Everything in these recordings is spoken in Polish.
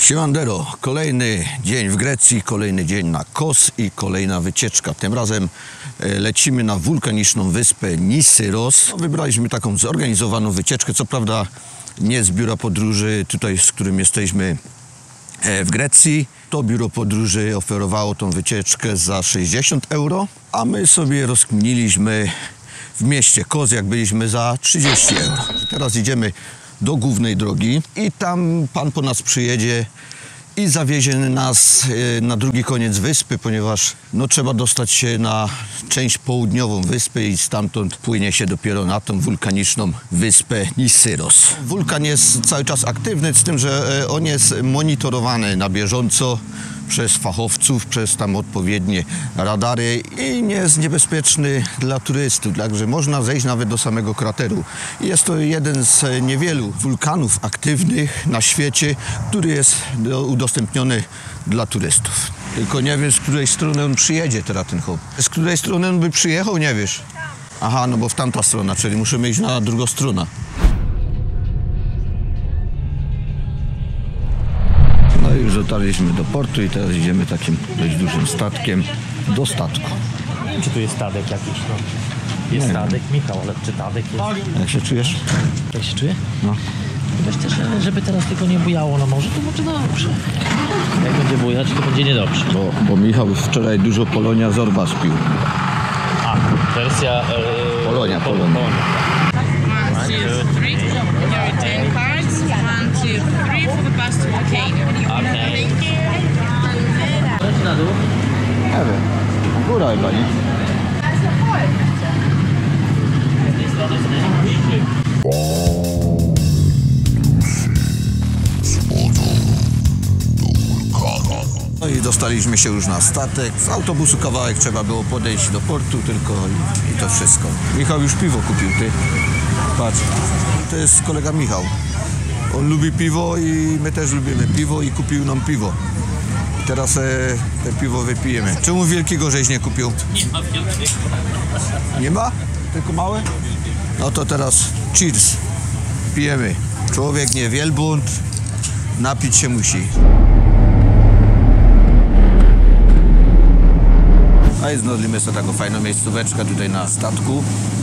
Siemandero, kolejny dzień w Grecji, kolejny dzień na Kos i kolejna wycieczka. Tym razem lecimy na wulkaniczną wyspę Nisyros. Wybraliśmy taką zorganizowaną wycieczkę, co prawda nie z biura podróży, tutaj z którym jesteśmy w Grecji. To biuro podróży oferowało tą wycieczkę za 60 euro, a my sobie rozkminiliśmy w mieście Kos, jak byliśmy, za 30 euro. Teraz idziemy do głównej drogi i tam pan po nas przyjedzie i zawiezie nas na drugi koniec wyspy, ponieważ trzeba dostać się na część południową wyspy i stamtąd płynie się dopiero na tą wulkaniczną wyspę Nisyros. Wulkan jest cały czas aktywny, z tym, że on jest monitorowany na bieżąco przez fachowców, przez tam odpowiednie radary i nie jest niebezpieczny dla turystów, także można zejść nawet do samego krateru. Jest to jeden z niewielu wulkanów aktywnych na świecie, który jest udostępniony dla turystów. Tylko nie wiem, z której strony on przyjedzie teraz, ten chłop. Z której strony on by przyjechał, nie wiesz? Aha, no bo w tamta strona, czyli musimy iść na drugą stronę. No i już dotarliśmy do portu i teraz idziemy takim dość dużym statkiem do statku. Czy tu jest Tadek jakiś? No. Jest Tadek, Michał, ale czy Tadek jest? Jak się czujesz? Jak się czuję? No. Myślę, że żeby teraz tylko nie bujało na morzu, to będzie dobrze. Jak będzie bujać, to będzie niedobrze. Bo Michał wczoraj dużo Polonia Zorba spił. A, wersja... Polonia. 1, 2, 3. Your return cards. 1, 2, 3 for the bus to volcano. Okej. Thank you. Leć na dół. Nie wiem. Góra chyba, nie? Z tej strony jest No i dostaliśmy się już na statek. Z autobusu kawałek trzeba było podejść do portu tylko i to wszystko. Michał już piwo kupił, ty. Patrz, to jest kolega Michał. On lubi piwo i my też lubimy piwo i kupił nam piwo. I teraz te piwo wypijemy. Czemu wielkiego żeś nie kupił? Nie ma wielkiego. Nie ma? Tylko małe? No to teraz cheers. Pijemy. Człowiek nie wielbłąd, napić się musi. A jest znaleźliśmy sobie taką fajną miejscóweczkę tutaj na statku.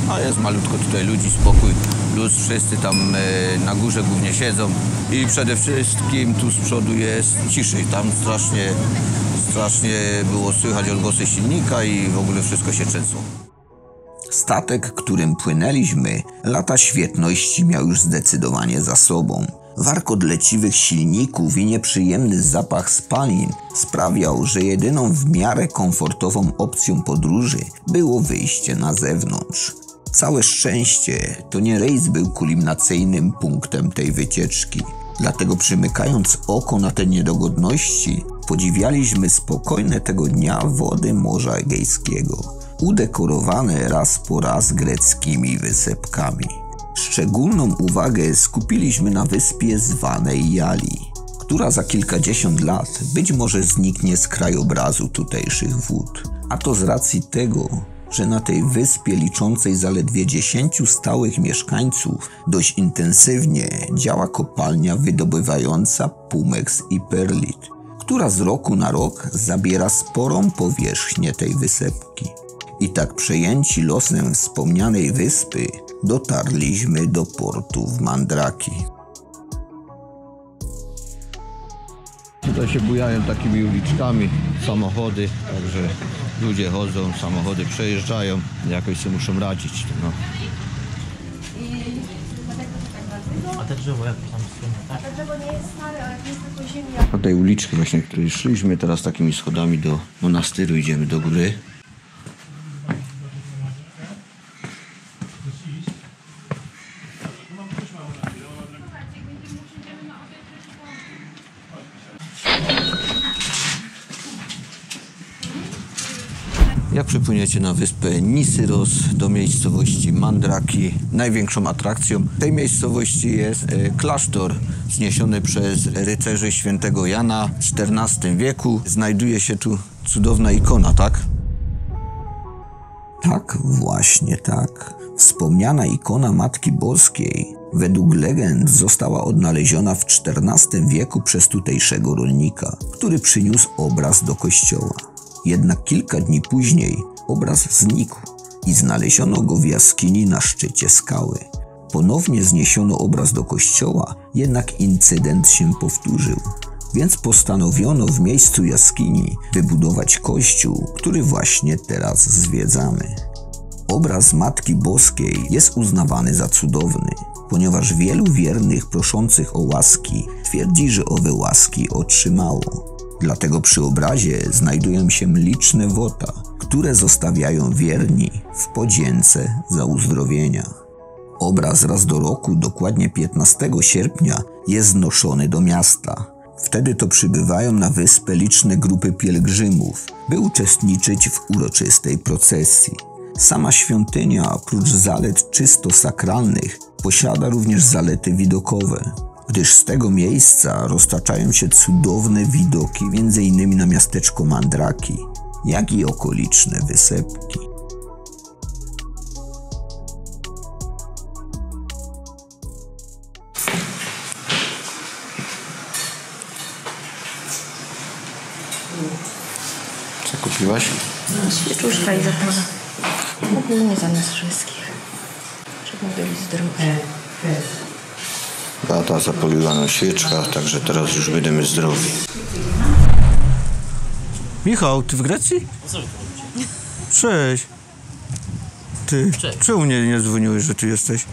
A jest malutko tutaj ludzi, spokój, luz, wszyscy tam na górze głównie siedzą. I przede wszystkim tu z przodu jest ciszej. Tam strasznie było słychać odgłosy silnika i w ogóle wszystko się trzęsło. Statek, którym płynęliśmy, lata świetności miał już zdecydowanie za sobą. Warkot leciwych silników i nieprzyjemny zapach spalin sprawiał, że jedyną w miarę komfortową opcją podróży było wyjście na zewnątrz. Całe szczęście to nie rejs był kulminacyjnym punktem tej wycieczki. Dlatego przymykając oko na te niedogodności, podziwialiśmy spokojne tego dnia wody Morza Egejskiego, udekorowane raz po raz greckimi wysepkami. Szczególną uwagę skupiliśmy na wyspie zwanej Jali, która za kilkadziesiąt lat być może zniknie z krajobrazu tutejszych wód. A to z racji tego, że na tej wyspie liczącej zaledwie 10 stałych mieszkańców dość intensywnie działa kopalnia wydobywająca pumeks i perlit, która z roku na rok zabiera sporą powierzchnię tej wysepki. I tak przejęci losem wspomnianej wyspy dotarliśmy do portu w Mandraki. Tutaj się bujają takimi uliczkami samochody, także ludzie chodzą, samochody przejeżdżają, jakoś sobie muszą radzić. No. A te drzewo jak tam słynie, tak? To drzewo nie jest stare, ale to jest tylko ziemia. Po tej uliczki właśnie, której szliśmy, teraz takimi schodami do monastyru idziemy do góry. Jak przypłyniecie na wyspę Nisyros do miejscowości Mandraki, największą atrakcją tej miejscowości jest klasztor zniesiony przez rycerzy świętego Jana w XIV wieku. Znajduje się tu cudowna ikona, tak? Tak, właśnie tak. Wspomniana ikona Matki Boskiej według legend została odnaleziona w XIV wieku przez tutejszego rolnika, który przyniósł obraz do kościoła. Jednak kilka dni później obraz znikł i znaleziono go w jaskini na szczycie skały. Ponownie zniesiono obraz do kościoła, jednak incydent się powtórzył, więc postanowiono w miejscu jaskini wybudować kościół, który właśnie teraz zwiedzamy. Obraz Matki Boskiej jest uznawany za cudowny, ponieważ wielu wiernych proszących o łaski twierdzi, że owe łaski otrzymało. Dlatego przy obrazie znajdują się liczne wota, które zostawiają wierni w podzięce za uzdrowienia. Obraz raz do roku, dokładnie 15 sierpnia, jest znoszony do miasta. Wtedy to przybywają na wyspę liczne grupy pielgrzymów, by uczestniczyć w uroczystej procesji. Sama świątynia, oprócz zalet czysto sakralnych, posiada również zalety widokowe, gdyż z tego miejsca roztaczają się cudowne widoki m.in. na miasteczko Mandraki, jak i okoliczne wysepki. Co kupiłaś? Świeczuszka i zapora. Ogólnie za nas wszystkich. Żeby byli zdrowi. Beata zapaliła nam świeczka, także teraz już będziemy zdrowi. Michał, ty w Grecji? Co wy tu robicie? Cześć. Ty, Cześć. czemu nie dzwoniłeś, że tu jesteś?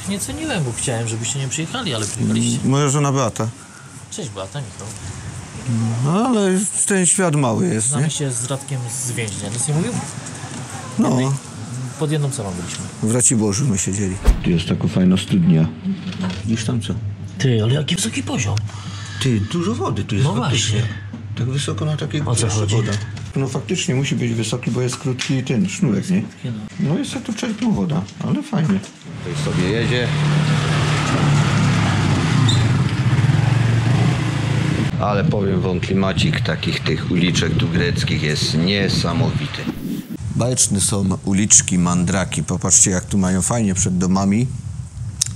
Nie ceniłem, bo chciałem, żebyście nie przyjechali, ale przyjechaliście. Moja żona Beata. Cześć Beata, Michał. No ale ten świat mały jest, nie? Znamy się z Radkiem z więźnia. Nic nie mówił? No. Pod jedną celą byliśmy. W Raciborzu my siedzieli. Tu jest taka fajna studnia. Widzisz tam co? Ty, ale jaki wysoki poziom. Ty, dużo wody tu jest No faktycznie. właśnie. Tak wysoko na takiej O co chodzi? woda. No faktycznie musi być wysoki, bo jest krótki ten sznurek, nie? No jest tu czerpną woda, ale fajnie. Tutaj sobie jedzie. Ale powiem wam, klimacik takich tych uliczek tu greckich jest niesamowity. Bajeczne są uliczki Mandraki. Popatrzcie, jak tu mają fajnie przed domami.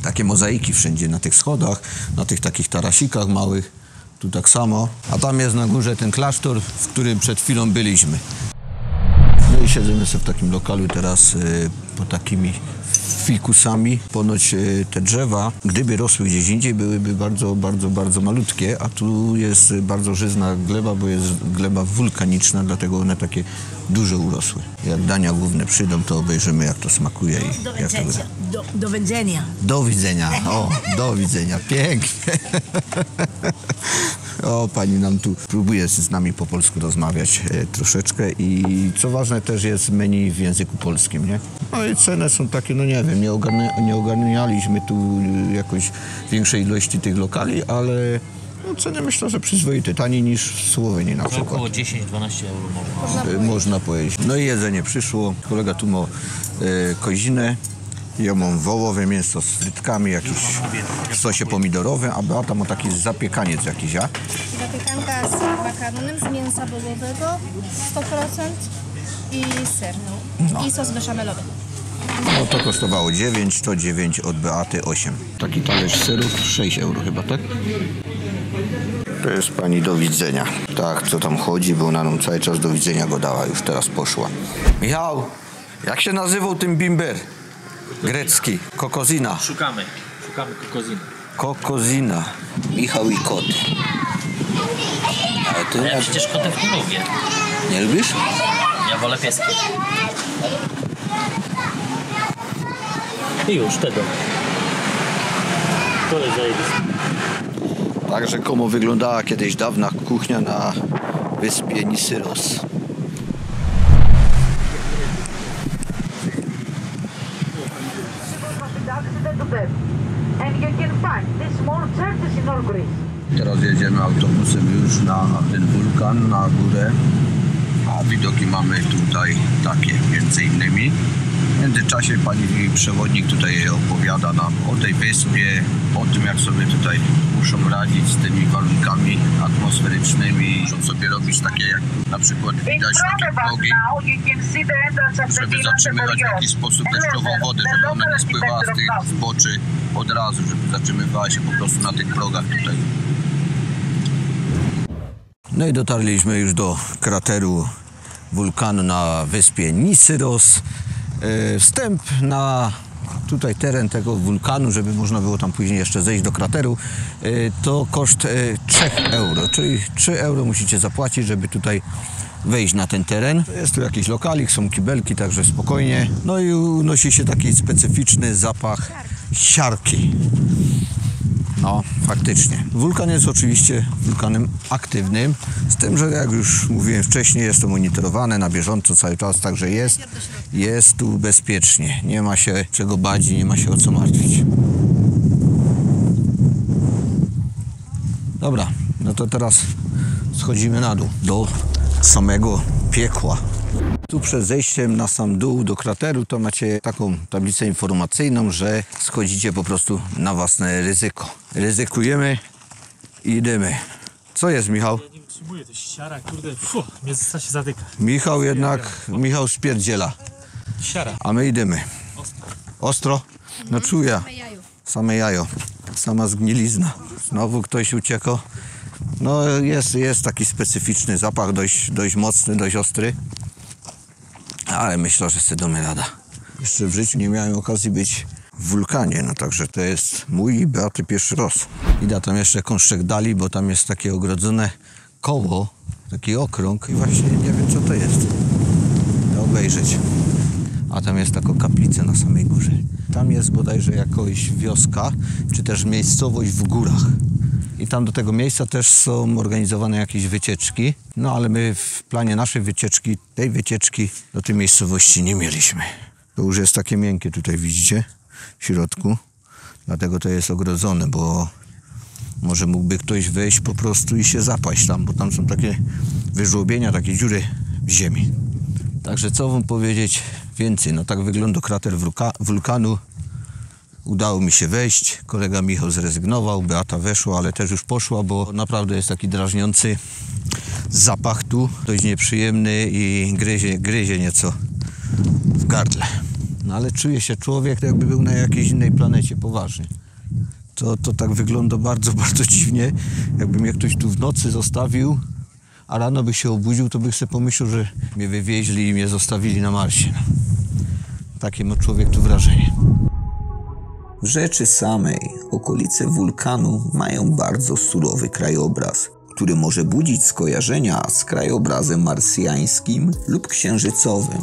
Takie mozaiki wszędzie na tych schodach, na tych takich tarasikach małych. Tu tak samo. A tam jest na górze ten klasztor, w którym przed chwilą byliśmy. No i siedzimy sobie w takim lokalu teraz pod takimi fikusami. Ponoć te drzewa, gdyby rosły gdzieś indziej, byłyby bardzo, bardzo, bardzo malutkie, a tu jest bardzo żyzna gleba, bo jest gleba wulkaniczna, dlatego one takie duże urosły. Jak dania główne przyjdą, to obejrzymy, jak to smakuje i Do jak to widzenia. Do widzenia. do widzenia. O, do widzenia. Pięknie. O, pani nam tu próbuje z nami po polsku rozmawiać troszeczkę i co ważne też jest menu w języku polskim, nie? No i ceny są takie, no nie wiem, nie ogarnialiśmy tu jakoś większej ilości tych lokali, ale no, ceny myślę, że przyzwoite, taniej niż w Słowenii na przykład. Około 10-12 euro Można powiedzieć. No i jedzenie przyszło. Kolega tu ma kozinę. Ja mam wołowe mięso z frytkami, jakieś w sosie pomidorowym, a Beata ma taki zapiekaniec jakiś, a? Zapiekanka z makaronem z mięsa wołowego 100% i serną. I sos beszamelowy. No to kosztowało 9, to 9 od Beaty 8. Taki talerz serów 6 euro chyba, tak? To jest pani do widzenia. Tak, co tam chodzi, bo ona nam cały czas do widzenia go dała, już teraz poszła. Michał, jak się nazywał ten bimber? Grecki, kokozina. Szukamy kokoziny. Kokozina. Michał i kot. Ale ty Ja przecież kotek nie lubię. nie lubisz? Ja wolę pieski. I już tego. To jest zajebiste. Tak rzekomo wyglądała kiedyś dawna kuchnia na wyspie Nisyros. Teraz jedziemy autobusem już na ten wulkan, na górę. A widoki mamy tutaj takie między innymi. W międzyczasie pani przewodnik tutaj opowiada nam o tej wyspie, o tym, jak sobie tutaj muszą radzić z tymi warunkami atmosferycznymi. Muszą sobie robić takie, jak na przykład widać takie progi, żeby zatrzymywać w jakiś sposób deszczową wodę, żeby ona nie spływała z tych zboczy od razu, żeby zatrzymywała się po prostu na tych progach tutaj. No i dotarliśmy już do krateru wulkanu na wyspie Nisyros. Wstęp na tutaj teren tego wulkanu, żeby można było tam później jeszcze zejść do krateru, to koszt 3 euro, czyli 3 euro musicie zapłacić, żeby tutaj wejść na ten teren. Jest tu jakiś lokalik, są kibelki, także spokojnie. No i unosi się taki specyficzny zapach siarki. No, faktycznie. Wulkan jest oczywiście wulkanem aktywnym, z tym, że jak już mówiłem wcześniej, jest to monitorowane na bieżąco cały czas, także jest tu bezpiecznie. Nie ma się czego bać i nie ma się o co martwić. Dobra, no to teraz schodzimy na dół, do samego piekła. Tu przed zejściem na sam dół do krateru to macie taką tablicę informacyjną, że schodzicie po prostu na własne ryzyko. Ryzykujemy i idziemy. Co jest, Michał? Ja nie utrzymuję, to siara, kurde, mnie się zatyka. Michał spierdziela, Siara. a my idziemy. Ostro? No czuję. Same jajo. Sama zgnilizna. Znowu ktoś uciekł. No jest taki specyficzny zapach, dość mocny, dość ostry. Ale myślę, że sobie damy rada. Jeszcze w życiu nie miałem okazji być w wulkanie, no także to jest mój i Beaty pierwszy raz. Idę tam jeszcze kąszczek dali, bo tam jest takie ogrodzone koło, taki okrąg i właśnie nie wiem, co to jest. Da obejrzeć. A tam jest taka kaplica na samej górze. Tam jest bodajże jakaś wioska, czy też miejscowość w górach. I tam do tego miejsca też są organizowane jakieś wycieczki. No ale my w planie naszej wycieczki, tej wycieczki do tej miejscowości nie mieliśmy. To już jest takie miękkie tutaj, widzicie, w środku. Dlatego to jest ogrodzone, bo może mógłby ktoś wejść po prostu i się zapaść tam, bo tam są takie wyżłobienia, takie dziury w ziemi. Także co wam powiedzieć więcej? No tak wygląda krater wulkanu. Udało mi się wejść, kolega Michał zrezygnował, Beata weszła, ale też już poszła, bo naprawdę jest taki drażniący zapach tu, dość nieprzyjemny i gryzie nieco w gardle. No ale czuje się człowiek, jakby był na jakiejś innej planecie, poważnie. To tak wygląda bardzo, bardzo dziwnie, jakby mnie ktoś tu w nocy zostawił, a rano by się obudził, to bych sobie pomyślał, że mnie wywieźli i mnie zostawili na Marsie. Takie ma człowiek tu wrażenie. W rzeczy samej okolice wulkanu mają bardzo surowy krajobraz, który może budzić skojarzenia z krajobrazem marsjańskim lub księżycowym.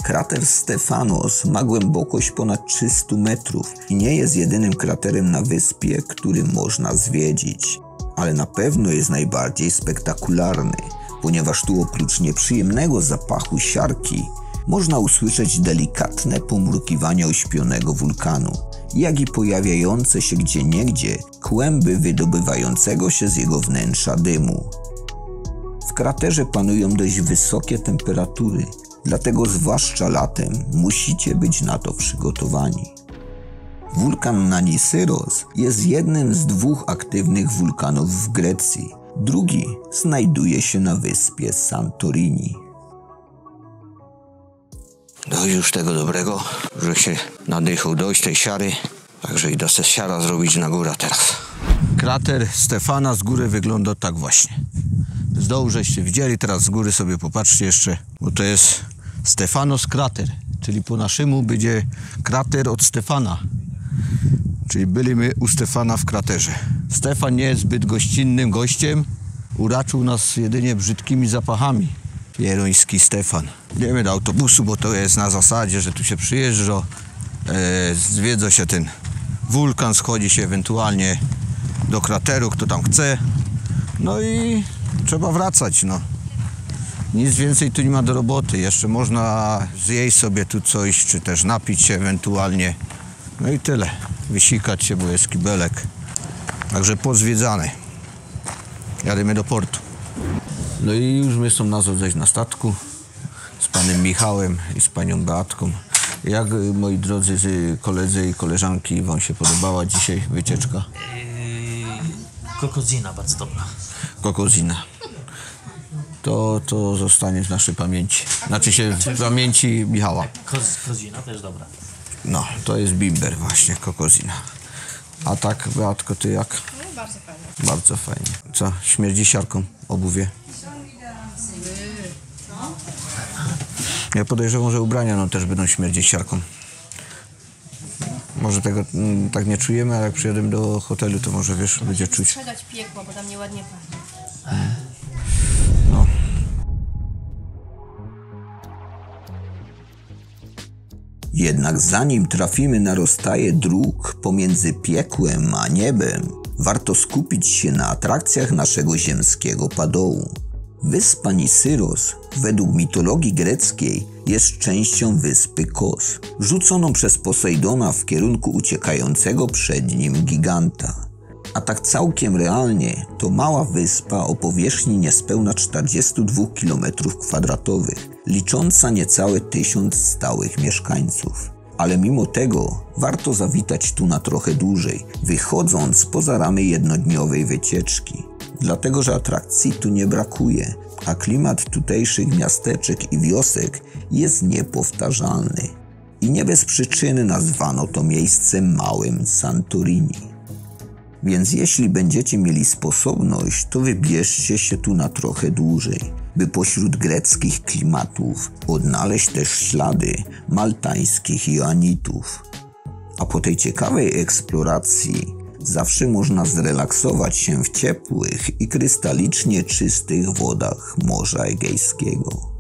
Krater Stefanos ma głębokość ponad 300 metrów i nie jest jedynym kraterem na wyspie, który można zwiedzić. Ale na pewno jest najbardziej spektakularny, ponieważ tu oprócz nieprzyjemnego zapachu siarki można usłyszeć delikatne pomrukiwanie ośpionego wulkanu, jak i pojawiające się gdzieniegdzie kłęby wydobywającego się z jego wnętrza dymu. W kraterze panują dość wysokie temperatury, dlatego zwłaszcza latem musicie być na to przygotowani. Wulkan na Nisyros jest jednym z 2 aktywnych wulkanów w Grecji. Drugi znajduje się na wyspie Santorini. No już tego dobrego, że się nadychał dojść tej siary, także idę se siara zrobić na górę teraz. Krater Stefana z góry wygląda tak właśnie. Z dołu żeście widzieli, teraz z góry sobie popatrzcie jeszcze, bo to jest Stefanos krater, czyli po naszemu będzie krater od Stefana. Czyli byliśmy u Stefana w kraterze. Stefan nie jest zbyt gościnnym gościem, uraczył nas jedynie brzydkimi zapachami. Pieroński Stefan. Idziemy do autobusu, bo to jest na zasadzie, że tu się przyjeżdża, zwiedza się ten wulkan, schodzi się ewentualnie do krateru, kto tam chce. No i trzeba wracać, no. Nic więcej tu nie ma do roboty. Jeszcze można zjeść sobie tu coś, czy też napić się ewentualnie. No i tyle. Wysikać się, bo jest kibelek. Także pozwiedzane. Jadymy do portu. No i już my są nas zejść na statku z panem Michałem i z panią Beatką. Jak, moi drodzy koledzy i koleżanki, wam się podobała dzisiaj wycieczka? Kokozina bardzo dobra. Kokozina. To zostanie w naszej pamięci. Znaczy się w pamięci Michała. Kozina też dobra. No, to jest bimber właśnie, kokozina. A tak, Beatko, ty jak? No, bardzo fajnie. Bardzo fajnie. Co, śmierdzi siarką obuwie? Ja podejrzewam, że ubrania no też będą śmierdzić siarką. Może tego tak nie czujemy, ale jak przyjedziemy do hotelu, to może wiesz, będzie czuć. Strzegać piekła, bo tam nieładnie pachnie. No. Jednak zanim trafimy na rozstaje dróg pomiędzy piekłem a niebem, warto skupić się na atrakcjach naszego ziemskiego padołu. Wyspa Nisyros, według mitologii greckiej, jest częścią wyspy Kos, rzuconą przez Posejdona w kierunku uciekającego przed nim giganta. A tak całkiem realnie, to mała wyspa o powierzchni niespełna 42 km², licząca niecałe 1000 stałych mieszkańców. Ale mimo tego warto zawitać tu na trochę dłużej, wychodząc poza ramy jednodniowej wycieczki. Dlatego, że atrakcji tu nie brakuje, a klimat tutejszych miasteczek i wiosek jest niepowtarzalny. I nie bez przyczyny nazwano to miejsce małym Santorini. Więc jeśli będziecie mieli sposobność, to wybierzcie się tu na trochę dłużej, by pośród greckich klimatów odnaleźć też ślady maltańskich Joanitów. A po tej ciekawej eksploracji zawsze można zrelaksować się w ciepłych i krystalicznie czystych wodach Morza Egejskiego.